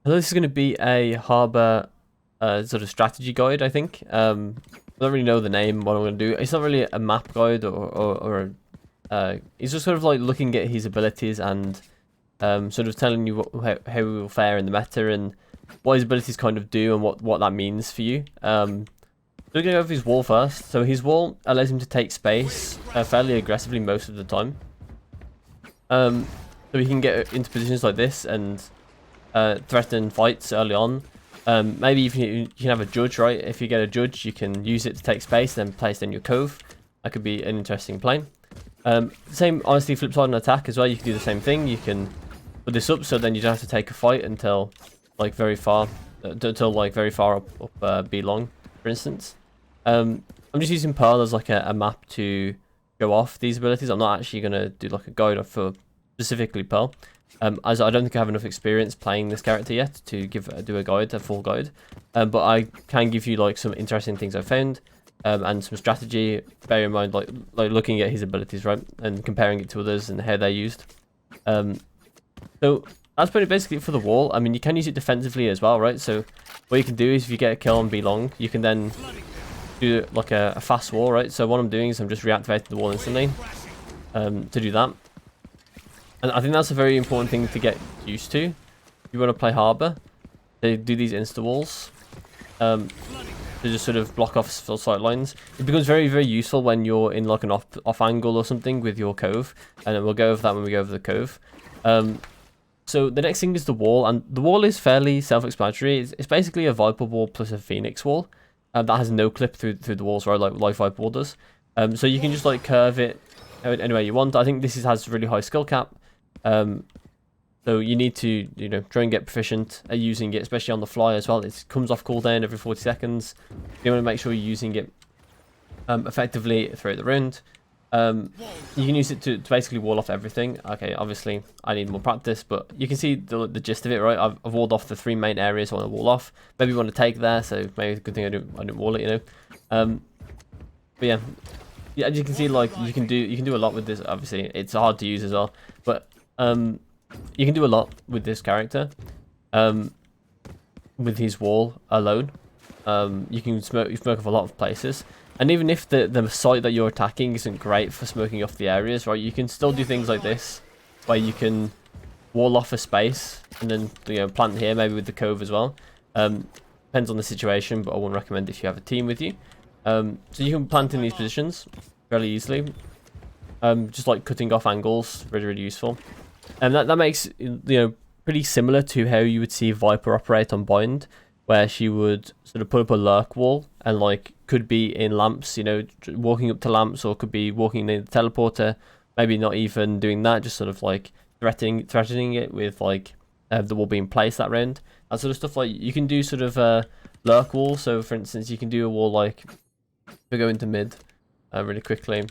So this is going to be a harbor sort of strategy guide, I think. I don't really know the name, what I'm going to do. It's not really a map guide he's just sort of like looking at his abilities and sort of telling you how he will fare in the meta and what his abilities kind of do and what that means for you. So we're going to go over his wall first. So his wall allows him to take space fairly aggressively most of the time. So he can get into positions like this and threaten fights early on. Maybe if you can have a judge, right? If you get a judge, you can use it to take space, then place it in your cove. That could be an interesting play. Same, honestly, flip side on attack as well. You can do the same thing. You can put this up, so then you don't have to take a fight until like very far, up B long, for instance. I'm just using Pearl as like a map to go off these abilities. I'm not actually gonna do like a guide for specifically Pearl. As I don't think I have enough experience playing this character yet to do a full guide. But I can give you like some interesting things I found, and some strategy. Bear in mind, like looking at his abilities, right, and comparing it to others and how they're used. So that's pretty basically it for the wall. I mean, you can use it defensively as well, right? So what you can do is if you get a kill on B long, you can then do like a fast wall, right? So what I'm doing is I'm just reactivating the wall instantly to do that. And I think that's a very important thing to get used to. If you want to play Harbor, they do these insta walls to just sort of block off sight lines. It becomes very, very useful when you're in like an off angle or something with your cove. And then we'll go over that when we go over the cove. So the next thing is the wall. And the wall is fairly self-explanatory. It's basically a Viper wall plus a Phoenix wall. That has no clip through the walls, right? Like Viper wall does. So you can just like curve it any way you want. I think this has really high skill cap. So you need to, try and get proficient at using it, especially on the fly as well. It comes off cooldown every 40 seconds. You want to make sure you're using it effectively throughout the round. You can use it to basically wall off everything. Okay, obviously I need more practice, but you can see the gist of it, right? I've walled off the 3 main areas I want to wall off. Maybe you want to take there, so maybe it's a good thing I didn't wall it, But yeah, as you can see, like you can do a lot with this. Obviously, it's hard to use as well, but you can do a lot with this character. With his wall alone, you can smoke off a lot of places. And even if the site that you're attacking isn't great for smoking off the areas, right, you can still do things like this, where you can wall off a space and then plant here, maybe with the cove as well. Depends on the situation, but I wouldn't recommend if you have a team with you. So you can plant in these positions fairly easily. Just like cutting off angles, really, really useful. And that makes pretty similar to how you would see Viper operate on Bind, where she would sort of put up a lurk wall and like could be in lamps, walking up to lamps, or could be walking in the teleporter. Maybe not even doing that, just sort of like threatening it with like the wall being placed that round. That sort of stuff. Like you can do sort of a lurk wall. So for instance, you can do a wall like we go into mid really quickly.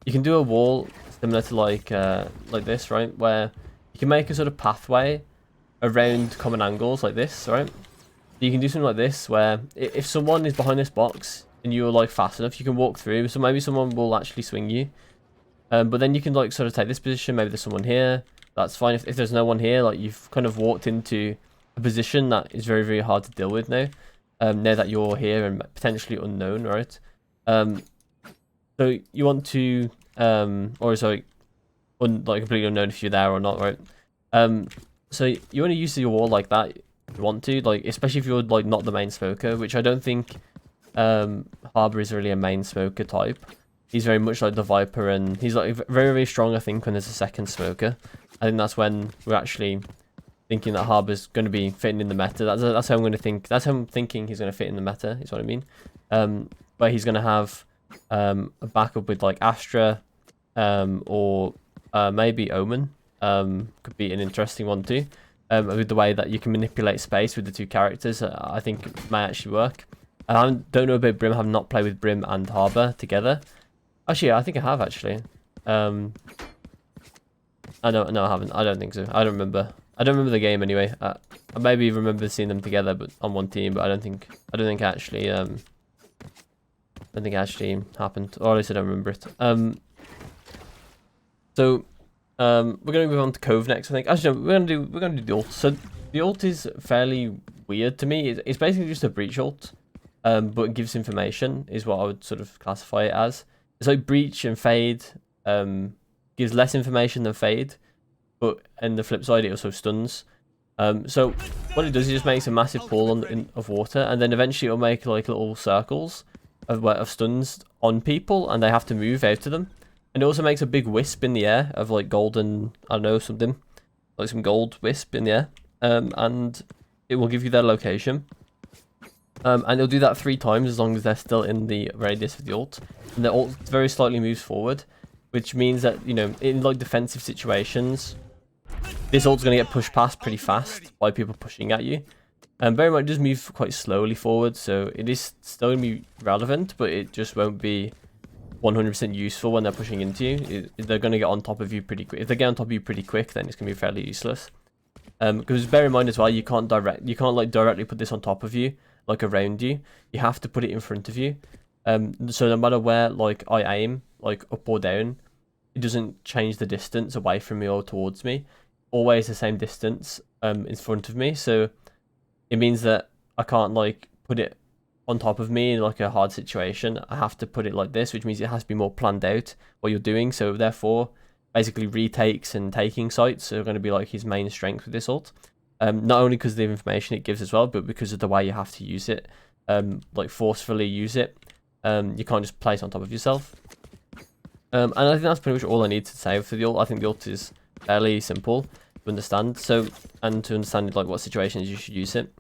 You can do a wall similar to like this, right? Where you can make a sort of pathway around common angles like this, right? You can do something like this where if someone is behind this box and you're like fast enough, you can walk through. So maybe someone will actually swing you. But then you can like sort of take this position. Maybe there's someone here. That's fine. If there's no one here, like you've kind of walked into a position that is very, very hard to deal with now. Now that you're here and potentially unknown, right? So you want to, or sorry, like completely unknown if you're there or not, right? So you want to use your wall like that if you want to, like especially if you're like not the main smoker, which I don't think Harbor is really a main smoker type. He's very much like the Viper, and he's like very, very strong. I think when there's a second smoker, I think that's when we're actually thinking that Harbor's going to be fitting in the meta. That's how I'm going to think. That's how I'm thinking he's going to fit in the meta. Is what I mean. But he's going to have a backup with like Astra, or maybe Omen. Could be an interesting one too. With the way that you can manipulate space with the 2 characters, I think it may actually work. I don't know about Brim. I have not played with Brim and Harbor together. Actually, I think I have actually. No, I haven't. I don't think so. I don't remember. I don't remember the game anyway. I maybe remember seeing them together, but on one team. But I don't think actually. I don't think it actually happened, or at least I don't remember it. So we're gonna move on to Cove next. I think actually no, we're gonna do the ult. So The ult is fairly weird to me. It's basically just a breach ult, but it gives information, is what I would sort of classify it as. It's like breach and fade gives less information than fade, but on the flip side, it also stuns. So what it does is it just makes a massive pool of water, and then eventually it'll make like little circles of stuns on people, and they have to move out of them. And it also makes a big wisp in the air of like golden, I don't know, something like some gold wisp in the air, and it will give you their location. And it'll do that 3 times as long as they're still in the radius of the ult. And the ult very slightly moves forward, which means that, you know, in like defensive situations, this ult's going to get pushed past pretty fast by people pushing at you. And bear in mind, it does move quite slowly forward, so it is still going to be relevant, but it just won't be 100% useful when they're pushing into you. They're going to get on top of you pretty quick. If they get on top of you pretty quick, then it's going to be fairly useless. Because bear in mind as well, you can't like directly put this on top of you, like around you. You have to put it in front of you. So no matter where like I aim, like up or down, it doesn't change the distance away from me or towards me. Always the same distance in front of me. So it means that I can't like put it on top of me in like a hard situation. I have to put it like this, which means it has to be more planned out what you're doing. So therefore, basically retakes and taking sites are going to be like his main strength with this ult. Not only because of the information it gives as well, but because of the way you have to use it, like forcefully use it. You can't just place on top of yourself. And I think that's pretty much all I need to say for the ult. I think the ult is fairly simple to understand. So, and to understand like what situations you should use it.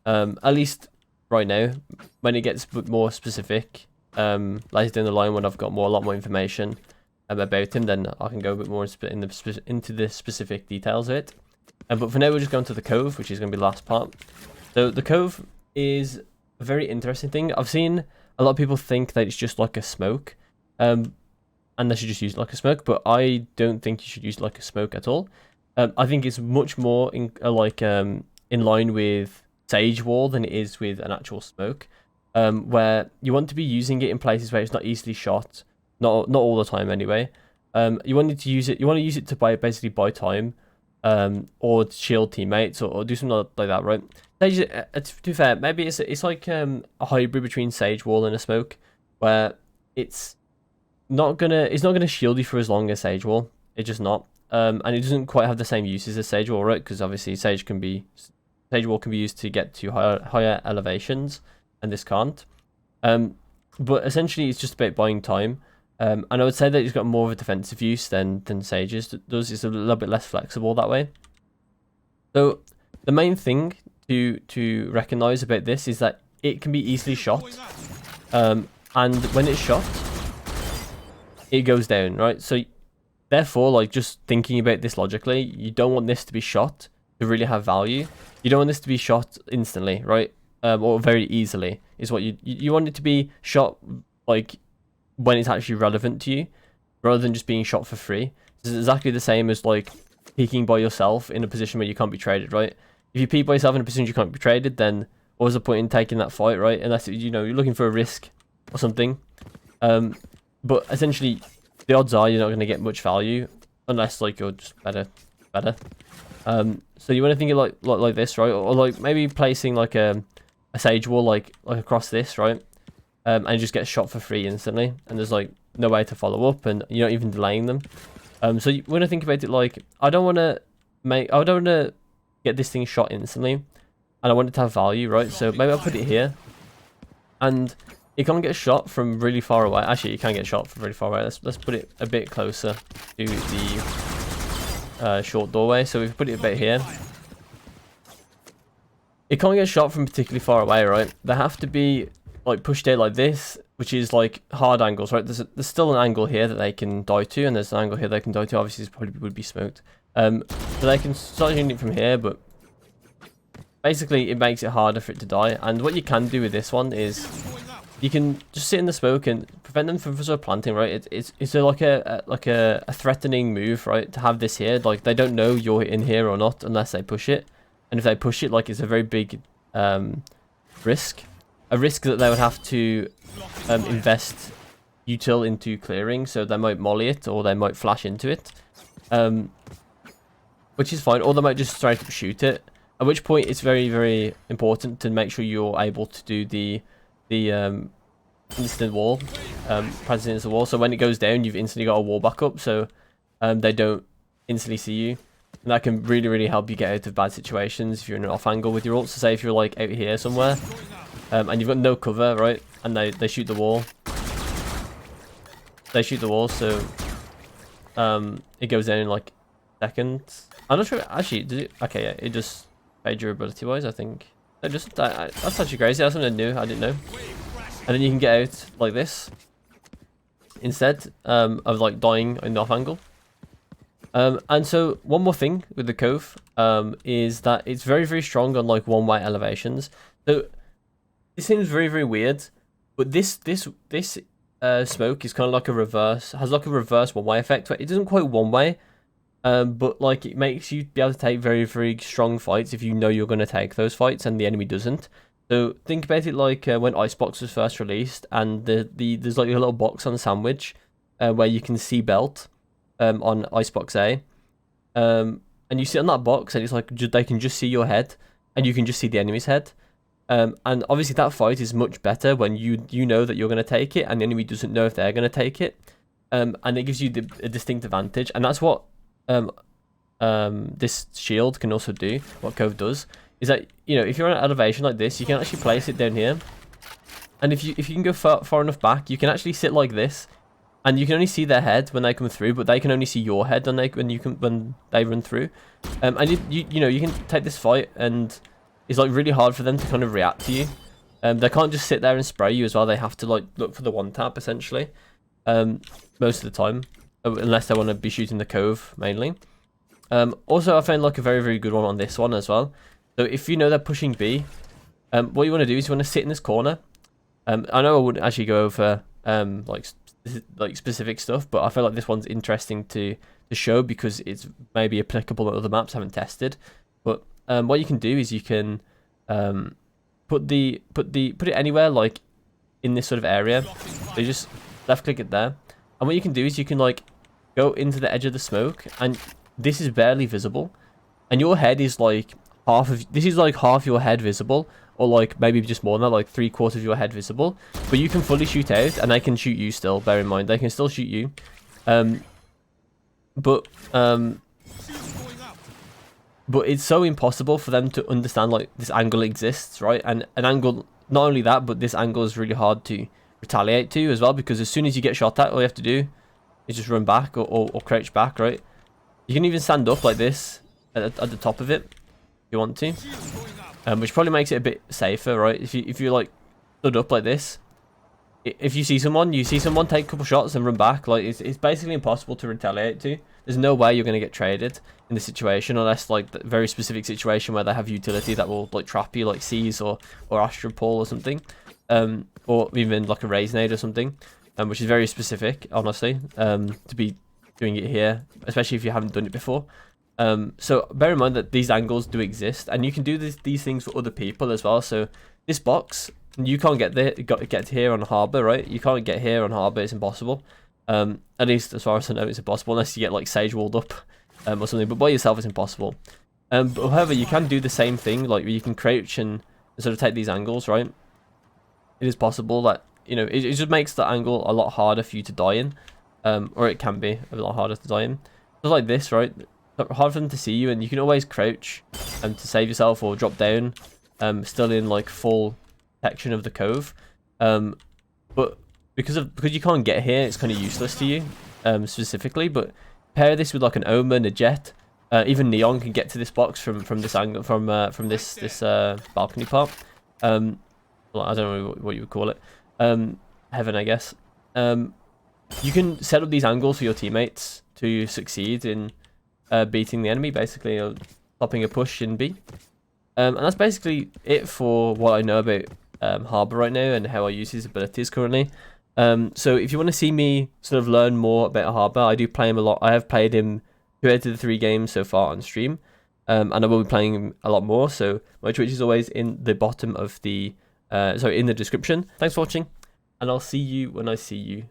At least right now, when it gets a bit more specific, later down the line when I've got a lot more information about him, then I can go a bit more into the specific details of it. But for now, we're just going to the cove, which is going to be the last part. So the cove is a very interesting thing. I've seen a lot of people think that it's just like a smoke, and they should just use it like a smoke, but I don't think you should use it like a smoke at all. I think it's much more in line with Sage Wall than it is with an actual smoke, where you want to be using it in places where it's not easily shot, not all the time anyway. You want to use it to basically buy time, or to shield teammates, or do something like that, right? Sage, to be fair, maybe it's like a hybrid between Sage Wall and a smoke, where it's not gonna shield you for as long as Sage Wall. It's just not. And it doesn't quite have the same uses as Sage Wall, right? Because obviously Sage Wall can be used to get to higher elevations, and this can't. But essentially, it's just about buying time. And I would say that it's got more of a defensive use than Sage's does. It's a little bit less flexible that way. So the main thing to recognize about this is that it can be easily shot. And when it's shot, it goes down, right? So therefore, like, just thinking about this logically, you don't want this to be shot to really have value. You don't want this to be shot instantly, right? Or very easily is what you want it to be shot like when it's actually relevant to you, rather than just being shot for free. It's exactly the same as like peeking by yourself in a position where you can't be traded, right? If you peek by yourself in a position you can't be traded, then what was the point in taking that fight, right? Unless you're looking for a risk or something. But essentially, the odds are you're not going to get much value unless like you're just better. So you want to think of like this, right? Or like maybe placing like a Sage Wall like across this, right? And you just get shot for free instantly, and there's like no way to follow up, and you're not even delaying them. So you want to think about it like I don't want to get this thing shot instantly, and I want it to have value, right? So maybe I'll put it here, and it can't get shot from really far away. Actually, you can get shot from really far away. Let's put it a bit closer to the short doorway. So we've put it a bit here. It can't get shot from particularly far away, right? They have to be like pushed out like this, which is like hard angles, right? There's still an angle here that they can die to, and there's an angle here they can die to. Obviously, this probably would be smoked. So they can start shooting it from here, but basically it makes it harder for it to die. And what you can do with this one is you can just sit in the smoke and prevent them from sort of planting, right? It's like a threatening move, right? To have this here, like they don't know you're in here or not unless they push it, and if they push it, like it's a very big risk. A risk that they would have to invest util into clearing, so they might molly it or they might flash into it, which is fine, or they might just straight up shoot it. At which point it's very, very important to make sure you're able to do the instant wall, practicing instant wall. So when it goes down, you've instantly got a wall back up, so they don't instantly see you. And that can really, really help you get out of bad situations if you're in an off angle with your ult. So say if you're like out here somewhere, and you've got no cover, right? And they shoot the wall. They shoot the wall, so it goes down in like seconds. I'm not sure. Actually, did it? Okay, yeah, it just made durability wise, I think. That's actually crazy. That's something new. I didn't know. And then you can get out like this instead of like dying in the off angle. And so one more thing with the Cove is that it's very, very strong on like one-way elevations. So it seems very, very weird, but this smoke is kind of like has like a reverse one-way effect. It doesn't quite one-way, but like it makes you be able to take very, very strong fights if you know you're going to take those fights and the enemy doesn't. So think about it like when Icebox was first released, and there's like a little box on the sandwich where you can see belt on Icebox A, and you sit on that box, and it's like they can just see your head, and you can just see the enemy's head. And obviously that fight is much better when you know that you're going to take it, and the enemy doesn't know if they're going to take it, and it gives you a distinct advantage, and that's what this shield can also do. What Cove does is that, you know, if you're on an elevation like this, you can actually place it down here, and if you can go far enough back, you can actually sit like this, and you can only see their head when they come through, but they can only see your head when they run through, and you know, you can take this fight, and it's like really hard for them to kind of react to you. They can't just sit there and spray you as well. They have to like look for the one tap essentially, most of the time, unless they want to be shooting the Cove mainly. Also, I found like a very, very good one on this one as well. So if you know they're pushing B, what you want to do is you want to sit in this corner. I know I wouldn't actually go over like specific stuff, but I feel like this one's interesting to show because it's maybe applicable on other maps I haven't tested. But what you can do is you can put it anywhere like in this sort of area. So you just left click it there, and what you can do is you can like go into the edge of the smoke, and this is barely visible, and your head is like half your head visible, or like maybe just more than that, like 3/4 of your head visible, but you can fully shoot out, and they can shoot you still. Bear in mind, they can still shoot you, but it's so impossible for them to understand like this angle exists, right? And an angle, not only that, but this angle is really hard to retaliate to as well, because as soon as you get shot at, all you have to do is just run back or crouch back, right? You can even stand up like this at the top of it if you want to, which probably makes it a bit safer, right? If you like stood up like this, if you see someone, take a couple shots and run back, like it's basically impossible to retaliate to. There's no way you're going to get traded in this situation, unless like the very specific situation where they have utility that will like trap you, like Seize or Astropole or something, or even like a Raise Nade or something, which is very specific, honestly, to be doing it here, especially if you haven't done it before. So bear in mind that these angles do exist, and you can do these things for other people as well. So this box, you can't get to here on Harbour, right? You can't get here on Harbour, it's impossible. At least as far as I know, it's impossible unless you get like Sage walled up or something, but by yourself it's impossible. But however, you can do the same thing, like you can crouch and sort of take these angles, right? It is possible that, you know, it just makes the angle a lot harder for you to die in, or it can be a lot harder to die in. Just like this, right? Hard for them to see you, and you can always crouch to save yourself or drop down, still in like full protection of the Cove. But because you can't get here, it's kind of useless to you, specifically. But pair this with like an Omen, a Jet, even Neon can get to this box from this angle, from this balcony part. Well, I don't know what you would call it, Heaven, I guess. You can set up these angles for your teammates to succeed in beating the enemy, basically, or stopping a push in B. And that's basically it for what I know about Harbour right now and how I use his abilities currently. So if you want to see me sort of learn more about Harbour, I do play him a lot. I have played him 2 out of the 3 games so far on stream, and I will be playing him a lot more. So my Twitch is always in the bottom of the in the description. Thanks for watching, and I'll see you when I see you.